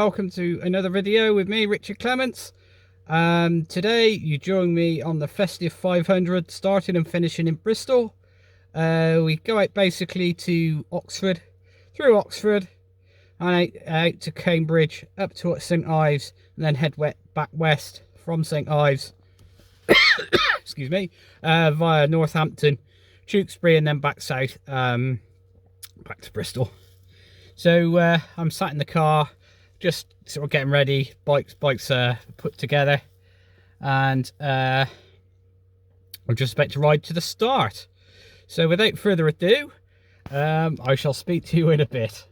welcome to another video with me, Richard Clements. Today you join me on the Festive 500, starting and finishing in Bristol. We go out basically to Oxford, through Oxford, and out to Cambridge, up to St Ives, and then head back west from St Ives, excuse me, via Northampton, Tewkesbury, and then back south, back to Bristol. So I'm sat in the car, just sort of getting ready, bikes put together, and I'm just about to ride to the start. So without further ado, I shall speak to you in a bit.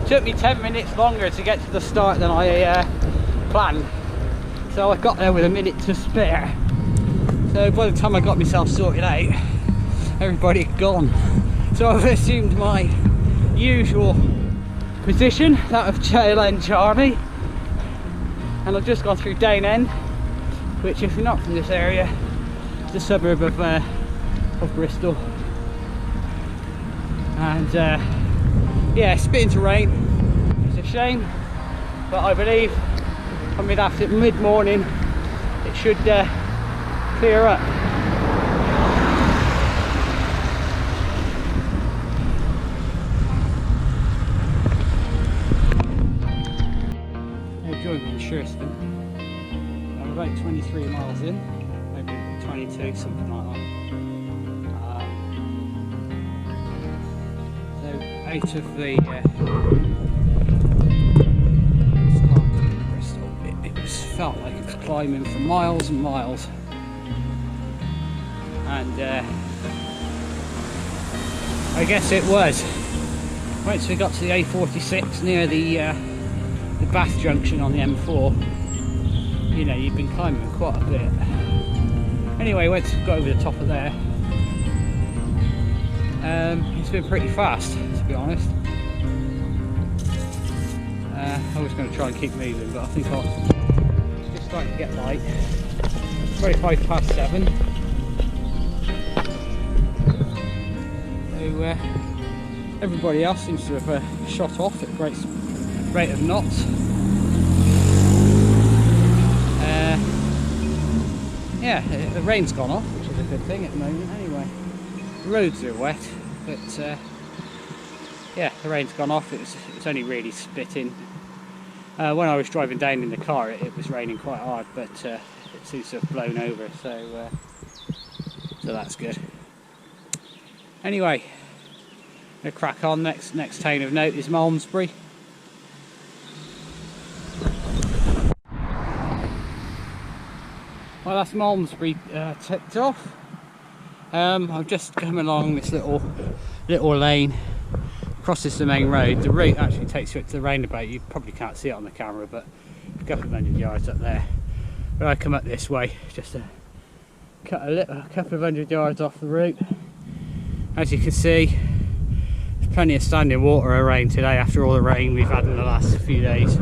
Took me 10 minutes longer to get to the start than I planned, so I got there with a minute to spare. So by the time I got myself sorted out, everybody had gone. So I've assumed my usual position, that of tail end Charlie, and I've just gone through Down End, which, if you're not from this area, is a suburb of Bristol. And yeah, spit into rain. It's a shame, but I believe from mid-morning it should clear up. Now join me in Shurston. I'm about 23 miles in, maybe 22, something like that. Out of the start of Bristol, it felt like it was climbing for miles and miles, and I guess it was. Once we got to the A46 near the Bath junction on the M4, you know, you've been climbing quite a bit. Anyway, once we got over the top of there, it's been pretty fast, to be honest. I was going to try and keep moving, but I think it's just starting to get light. It's 7:25. So everybody else seems to have shot off at a great rate of knots. Yeah, the rain's gone off, which is a good thing at the moment anyway. The roads are wet, but yeah, the rain's gone off. It's only really spitting. When I was driving down in the car, it was raining quite hard, but it seems to have blown over, so that's good. Anyway, I'm gonna crack on. Next town of note is Malmesbury. Well, that's Malmesbury ticked off. I've just come along this little lane, crosses the main road. The route actually takes you up to the roundabout. You probably can't see it on the camera, but a couple of 100 yards up there. But I come up this way just to cut a couple of 100 yards off the route. As you can see, there's plenty of standing water around today after all the rain we've had in the last few days.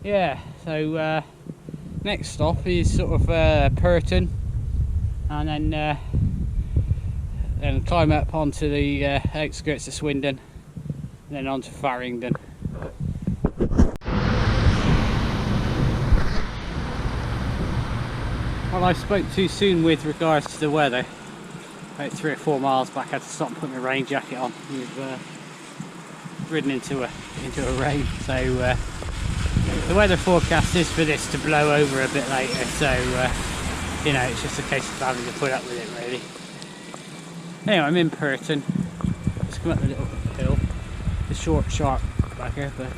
Yeah, so next stop is sort of Purton, and then climb up onto the outskirts of Swindon, and then on to Farringdon. Well, I spoke too soon with regards to the weather. About 3 or 4 miles back, I had to stop and put my rain jacket on. We've ridden into a rain, so the weather forecast is for this to blow over a bit later, so you know, it's just a case of having to put up with it, really. Anyway, I'm in Purton. Just come up the little hill. It's short, sharp bagger, but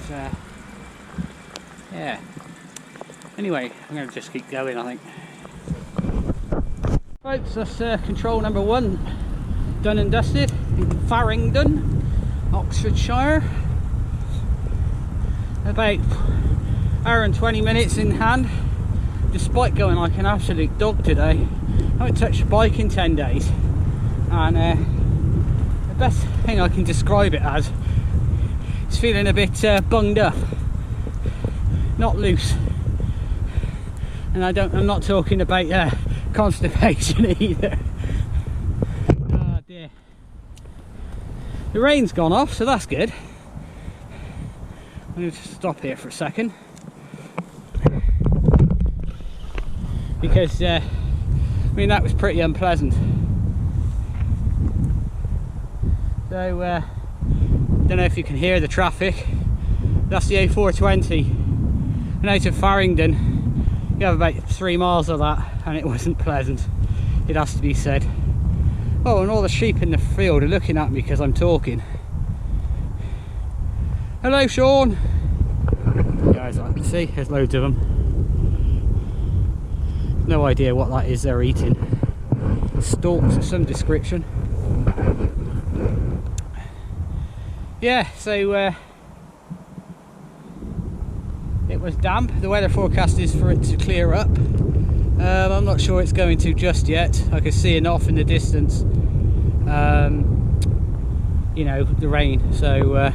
yeah. Anyway, I'm going to just keep going, I think. Right, so that's control number 1 done and dusted in Farringdon, Oxfordshire. About hour and 20 minutes in hand. despite going like an absolute dog today, I haven't touched a bike in 10 days, and the best thing I can describe it as is feeling a bit bunged up, not loose. And I'm not talking about constipation either. Oh dear. The rain's gone off, so that's good. I'm going to stop here for a second, because I mean, that was pretty unpleasant. So don't know if you can hear the traffic. That's the A420, and out of Farringdon you have about 3 miles of that, and it wasn't pleasant, it has to be said. Oh, and all the sheep in the field are looking at me because I'm talking. Hello, Sean. Yeah, as I can see, there's loads of them. No idea what that is they're eating. Stalks of some description. Yeah, so it was damp. The weather forecast is for it to clear up. I'm not sure it's going to just yet. I can see enough in the distance, you know, the rain. So I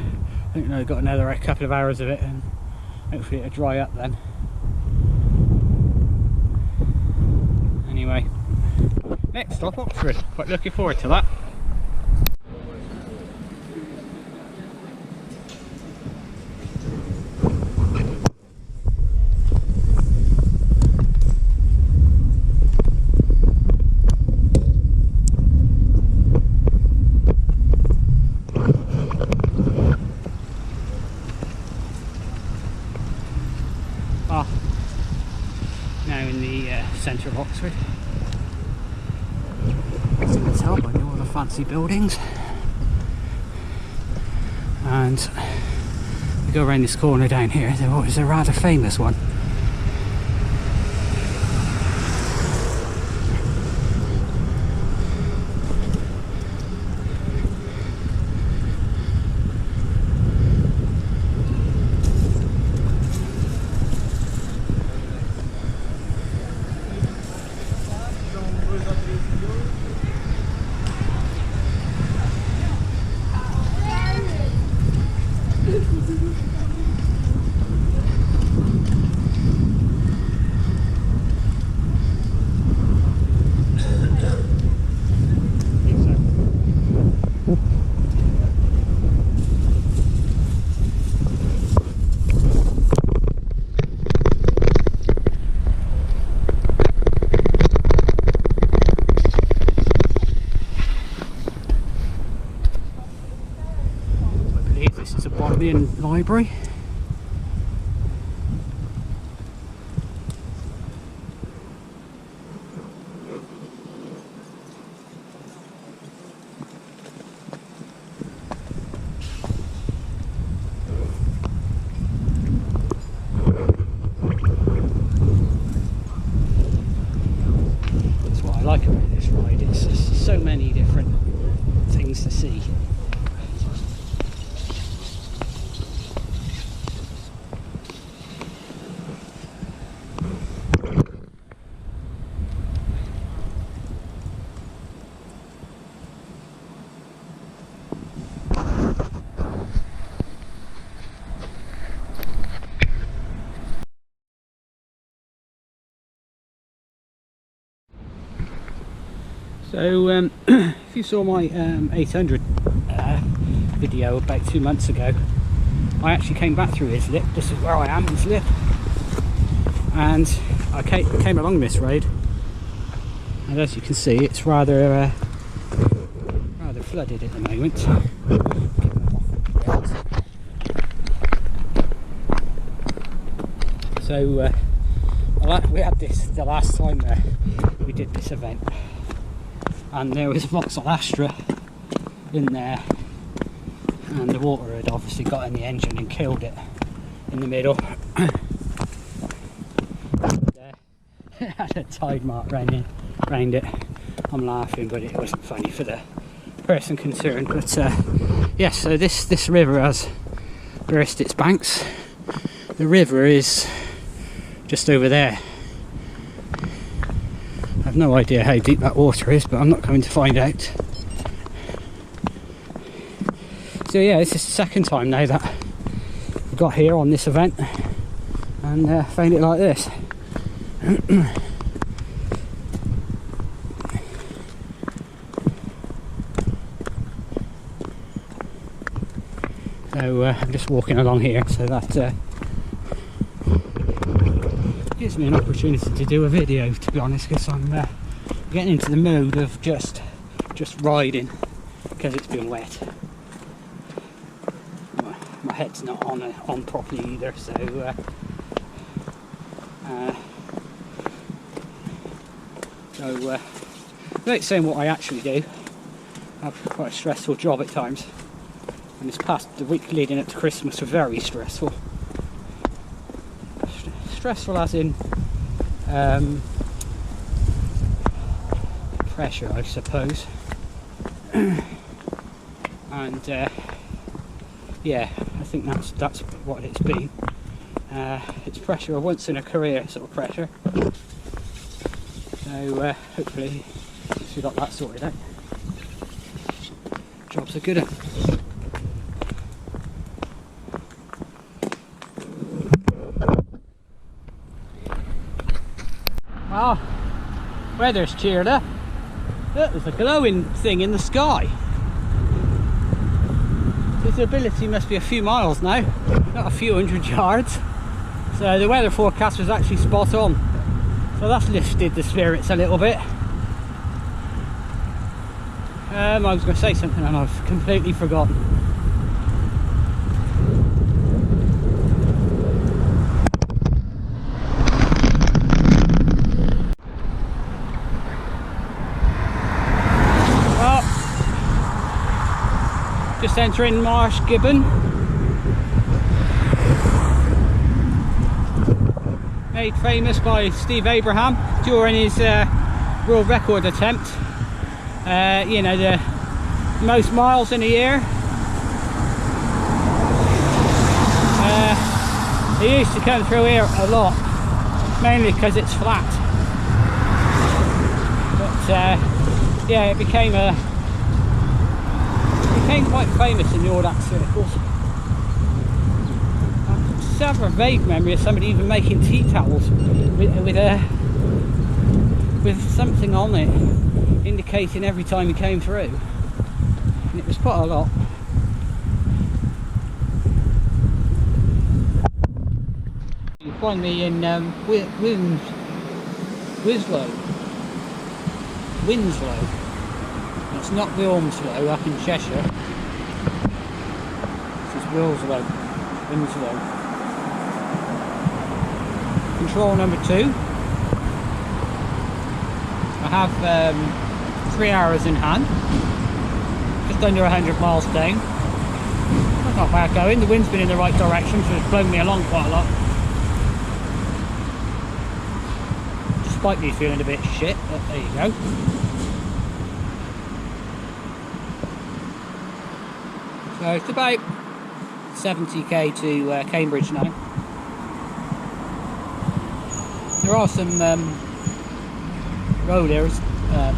think I've got another couple of hours of it, and hopefully it'll dry up then. Anyway, next stop, Oxford. Quite looking forward to that. Now in the centre of Oxford. As you can tell by all the fancy buildings. And we go around this corner down here, there was a rather famous one. This is a Bodleian library. That's what I like about this ride. It's just so many different things to see. So if you saw my 800 video about 2 months ago, I actually came back through Islip. This is where I am, Islip, and I came along this road, and as you can see, it's rather flooded at the moment. So we had this the last time we did this event, and there was Vauxhall Astra in there, and the water had obviously got in the engine and killed it in the middle. It had a tide mark round it. I'm laughing, but it wasn't funny for the person concerned. But yes, so this river has burst its banks. The river is just over there, I've no idea how deep that water is, but I'm not going to find out. So yeah, this is the second time now that we got here on this event and found it like this. So I'm just walking along here, so that gives me an opportunity to do a video, to be honest, because I'm getting into the mood of just riding because it's been wet. My head's not on properly either, so without saying what I actually do, I have quite a stressful job at times, and the week leading up to Christmas was very stressful. Stressful as in pressure, I suppose. And yeah, I think that's what it's been. It's pressure, a once in a career sort of pressure. So hopefully we got that sorted out. Job's a good one. Well, weather's cheered up. Look, there's a glowing thing in the sky. Visibility must be a few miles now, not a few hundred yards. So the weather forecast was actually spot on. So that's lifted the spirits a little bit. I was going to say something and I've completely forgotten. Well, just entering Marsh Gibbon. Made famous by Steve Abraham during his world record attempt. You know, the most miles in a year. He used to come through here a lot, mainly because it's flat. But yeah, it became quite famous in the Audax circles. I have a vague memory of somebody even making tea towels with something on it indicating every time he came through, and it was quite a lot. You find me in Winslow. It's not Wilmslow up in Cheshire. This is Winslow. Control number 2. I have 3 hours in hand, just under 100 miles down. That's not bad going. The wind's been in the right direction, so it's blown me along quite a lot. Despite me feeling a bit shit, but there you go. So it's about 70k to Cambridge now. There are some rollers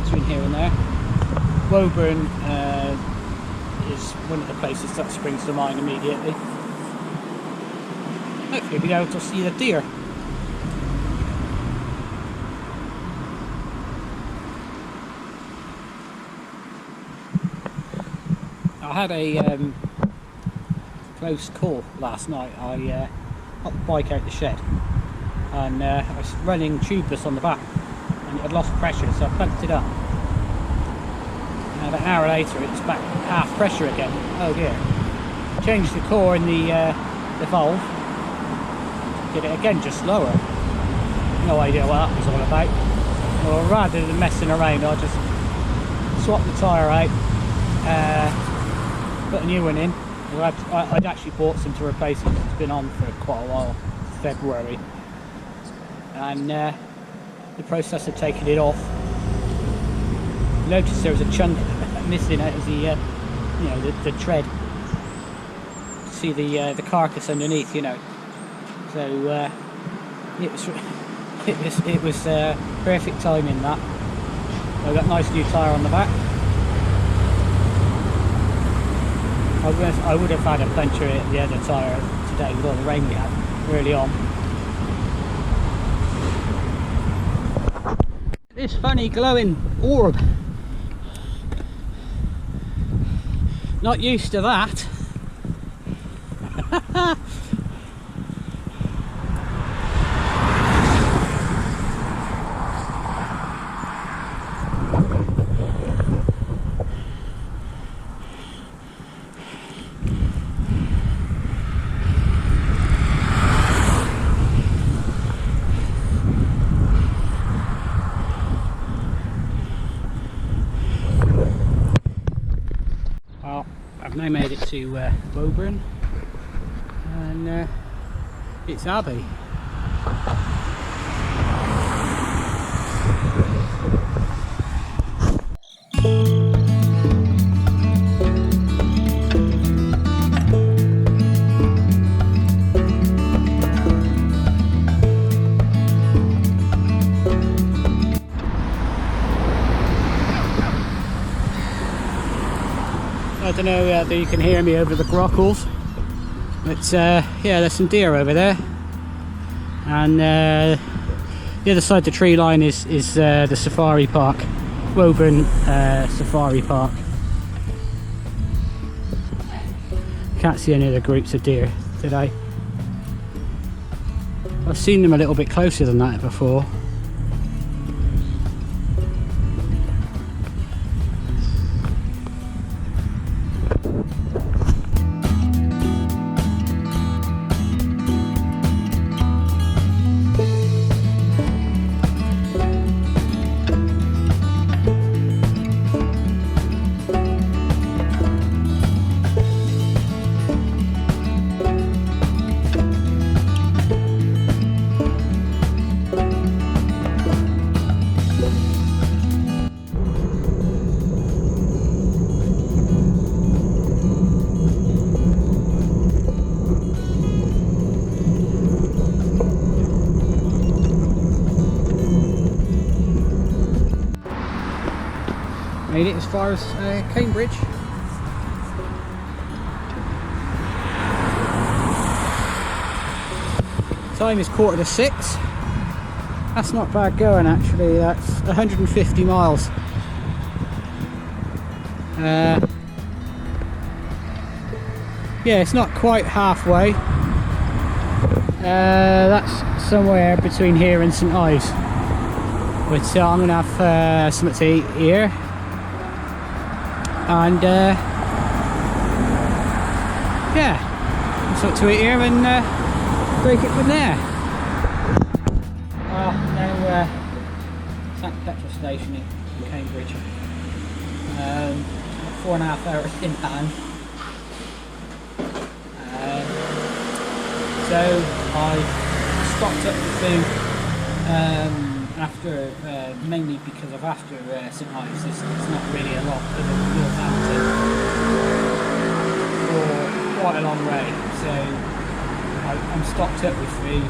between here and there. Woburn is one of the places that springs to mind immediately. Hopefully we'll be able to see the deer. I had a close call last night. I got the bike out the shed and I was running tubeless on the back and it had lost pressure, so I pumped it up. And about an hour later it's back half pressure again. Oh dear. Changed the core in the valve. Did it again, just slower. No idea what that was all about. Well, rather than messing around, I just swapped the tyre out, put a new one in. I'd actually bought some to replace it. It's been on for quite a while, February. And the process of taking it off, noticed there was a chunk missing out of the, you know, the tread. See the carcass underneath, you know. So it was perfect timing that. So I've got a nice new tyre on the back. I would have had a puncture at the other tyre today with all the rain we had early on. This funny glowing orb. Not used to that. Well, I've now made it to Woburn, and it's Abbey. I don't know whether you can hear me over the grockles, but yeah, there's some deer over there, and the other side of the tree line is the safari park, Woburn Safari Park. Can't see any of the groups of deer today. I've seen them a little bit closer than that before. Made it as far as Cambridge. Time is 6:15. That's not bad going actually, that's 150 miles. Yeah, it's not quite halfway. That's somewhere between here and St Ives. But I'm going to have something to eat here. And yeah, something to eat here and break it from there. Well, now it's at the petrol station in Cambridge. 4.5 hours in hand. So I stocked up the food after, mainly because of after St Ives, it's not really a lot of Northampton for quite a long way, so I'm stocked up with food.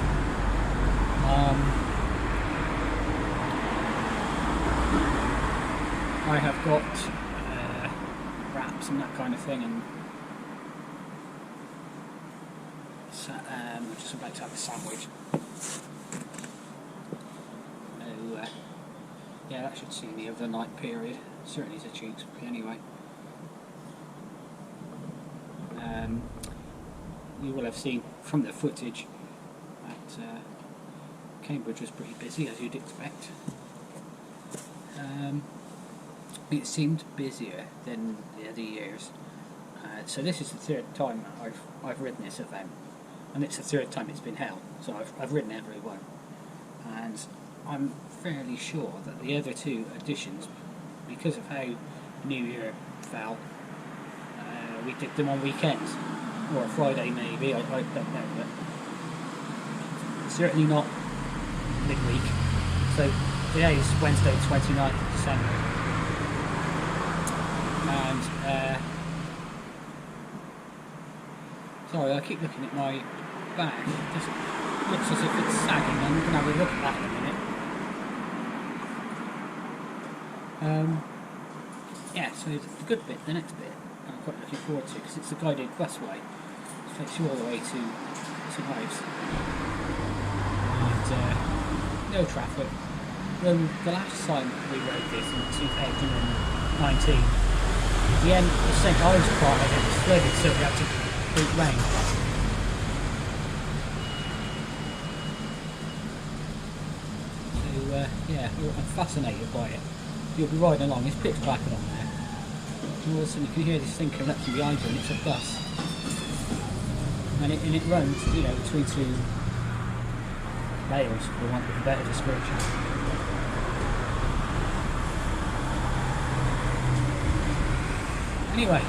I have got wraps and that kind of thing, and I'm just about to have a sandwich. Yeah, that should see the overnight period. Certainly is a Tewkesbury anyway. You will have seen from the footage that Cambridge was pretty busy, as you'd expect. It seemed busier than the other years. So this is the third time I've ridden this event, and it's the third time it's been held. So I've ridden every one, and I'm fairly sure that the other two editions, because of how New Year fell, we did them on weekends, or a Friday maybe, I don't know, but certainly not midweek. So today is Wednesday 29th of December, and sorry, I keep looking at my bag, it just looks as if it's sagging. I'm going to have a look at that in a minute. Yeah, so the good bit, the next bit, I'm quite looking forward to, because it's a guided busway. It takes you all the way to St Ives. And no traffic. The last time we rode this in 2019, the end of the St Ives part of it was flooded, so we had to boot rain. So yeah, I'm fascinated by it. You'll be riding along, it's pitch black along there. And all of a sudden you can hear this thing coming up from behind you, and it's a bus. And it runs, you know, between two rails, for want of a better description. Anyway.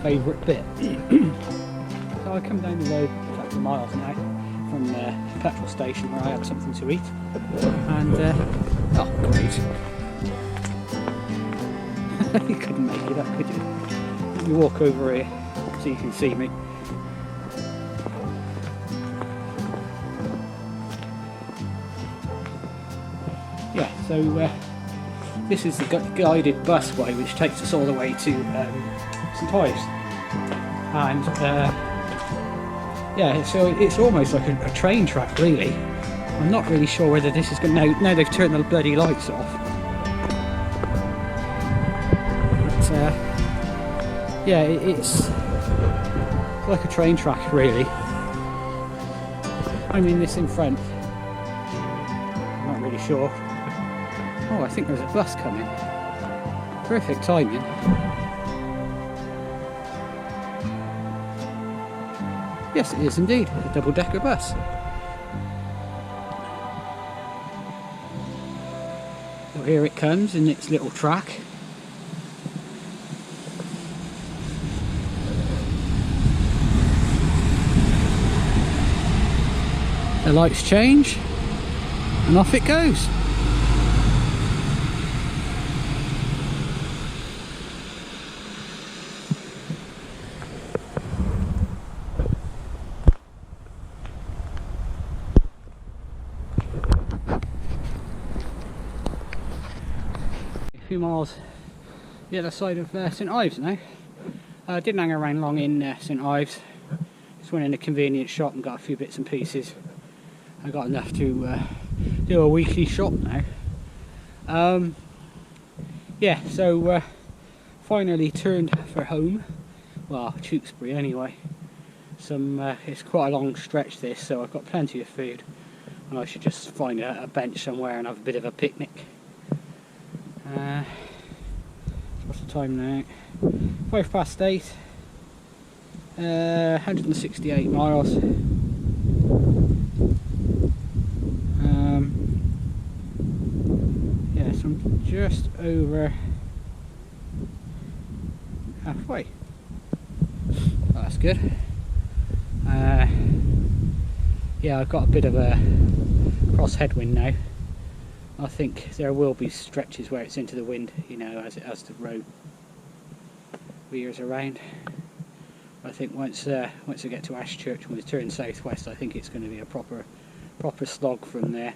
Favourite bit. So I come down the road a couple of miles now from the petrol station where I have something to eat, and oh great, you couldn't make it up, could you? Let me walk over here so you can see me. Yeah, so this is the guided busway which takes us all the way to St Ives, and yeah, so it's almost like a train track really. I'm not really sure whether this is going to, now they've turned the bloody lights off, but yeah, it's like a train track really. I mean, this in front, I'm not really sure. Oh, I think there's a bus coming. Perfect timing. Yes, it is indeed a double-decker bus. So here it comes in its little track. The lights change and off it goes. A few miles the other side of St Ives now. I didn't hang around long in St Ives. Just went in a convenience shop and got a few bits and pieces. I got enough to do a weekly shop now. Yeah, so finally turned for home. Well, Tewkesbury anyway. It's quite a long stretch this, so I've got plenty of food, and I should just find a bench somewhere and have a bit of a picnic. What's the time now? 8:05. 168 miles. Yeah, so I'm just over halfway. Oh, that's good. Yeah, I've got a bit of a cross headwind now. I think there will be stretches where it's into the wind, you know, as the road veers around. I think once I get to Ashchurch and we turn southwest, I think it's going to be a proper slog from there.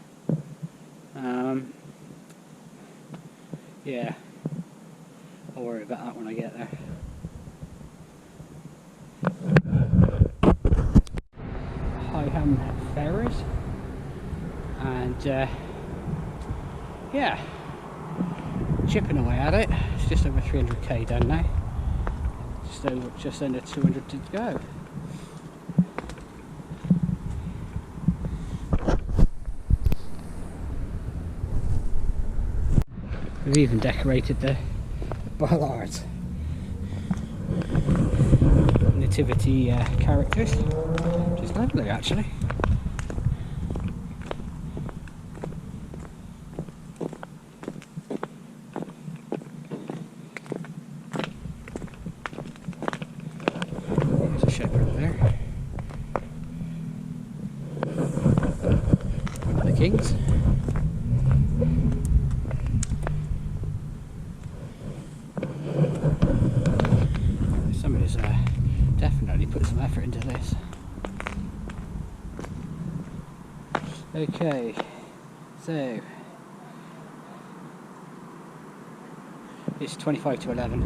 Yeah, I'll worry about that when I get there. Higham Ferrers, and yeah, chipping away at it. It's just over 300k done now. Just under 200 to go. We've even decorated the bollards. Nativity characters, which is lovely actually. There's a shepherd there. One of the kings. Somebody's definitely put some effort into this. Okay, so it's 25 to 11.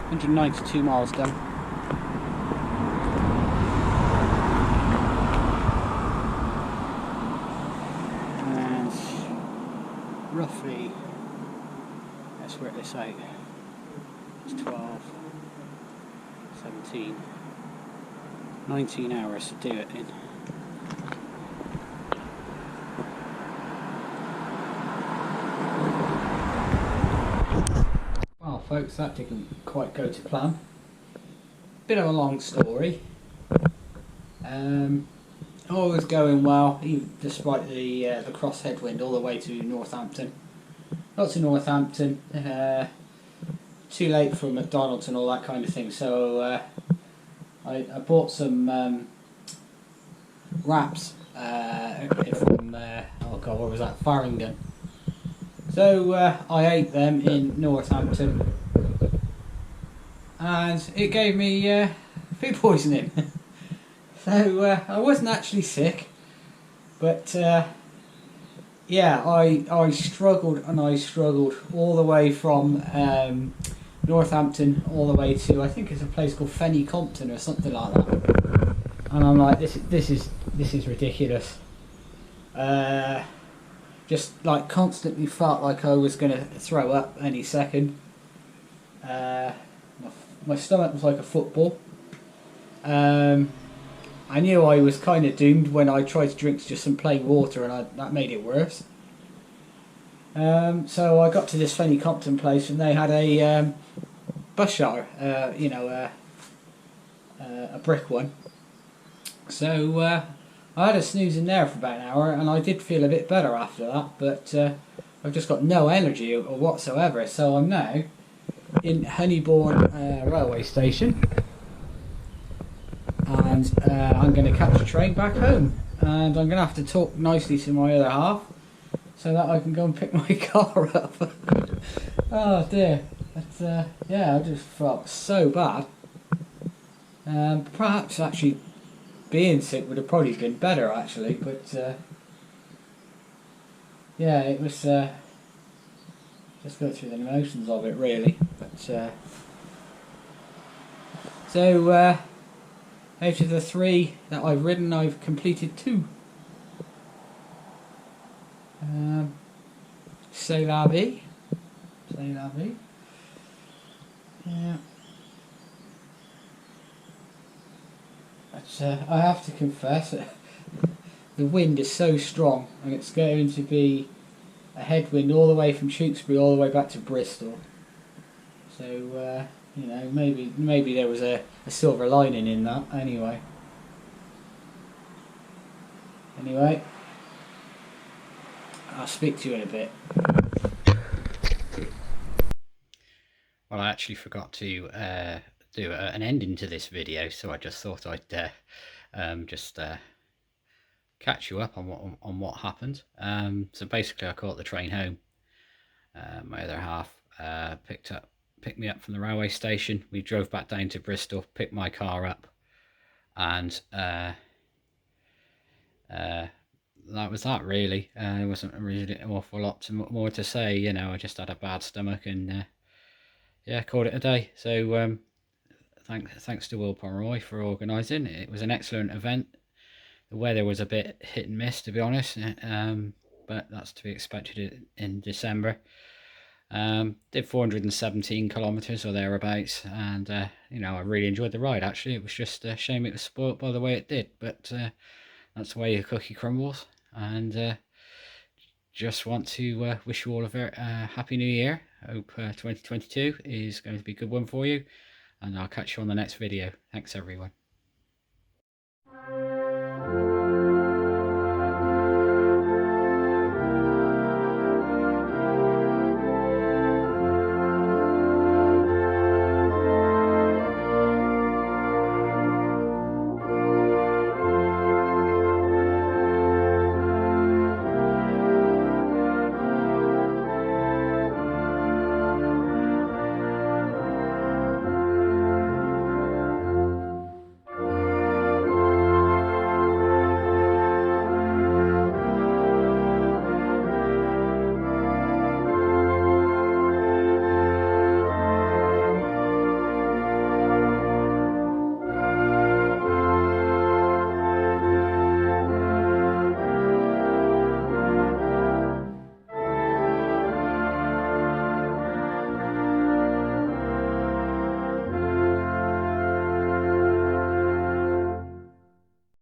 192 miles done. And roughly, let's work this out. It's 12, 17, 19 hours to do it in. Well folks, that didn't quite go to plan. Bit of a long story. All was going well, even despite the cross headwind all the way to Northampton. Got to Northampton, too late for McDonald's and all that kind of thing, so I bought some wraps from, oh god, what was that, Farringdon. So I ate them in Northampton and it gave me food poisoning. So I wasn't actually sick, but yeah, I struggled and I struggled all the way from Northampton all the way to, I think it's a place called Fenny Compton or something like that. And I'm like, this is ridiculous. Just like constantly felt like I was going to throw up any second. My stomach was like a football. I knew I was kind of doomed when I tried to drink just some plain water, and that made it worse. So I got to this Fenny Compton place and they had a bus shelter, you know, a brick one. So I had a snooze in there for about an hour and I did feel a bit better after that, but I've just got no energy or whatsoever. So I'm now in Honeybourne railway station and I'm going to catch a train back home, and I'm going to have to talk nicely to my other half so that I can go and pick my car up. Oh dear, but yeah, I just felt so bad. Perhaps actually being sick would have probably been better actually, but yeah, it was just go through the emotions of it really. But so out of the 3 that I've ridden, I've completed 2. C'est la vie. C'est la vie. Yeah. But I have to confess that the wind is so strong, and it's going to be a headwind all the way from Tewkesbury all the way back to Bristol. So you know, maybe there was a silver lining in that. Anyway, I'll speak to you in a bit. Well, I actually forgot to do an ending to this video, so I just thought I'd just catch you up on what happened. So basically, I caught the train home. My other half picked me up from the railway station. We drove back down to Bristol, picked my car up, and that was that really. There wasn't really an awful lot more to say. You know, I just had a bad stomach and yeah, called it a day. So thanks to Will Pomeroy for organising. It was an excellent event. The weather was a bit hit and miss, to be honest, but that's to be expected in December. Did 417 kilometres or thereabouts, and you know, I really enjoyed the ride. Actually, it was just a shame it was spoilt by the way it did, but that's the way a cookie crumbles. And just want to wish you all a very happy new year. Hope 2022 is going to be a good one for you, and I'll catch you on the next video. Thanks everyone.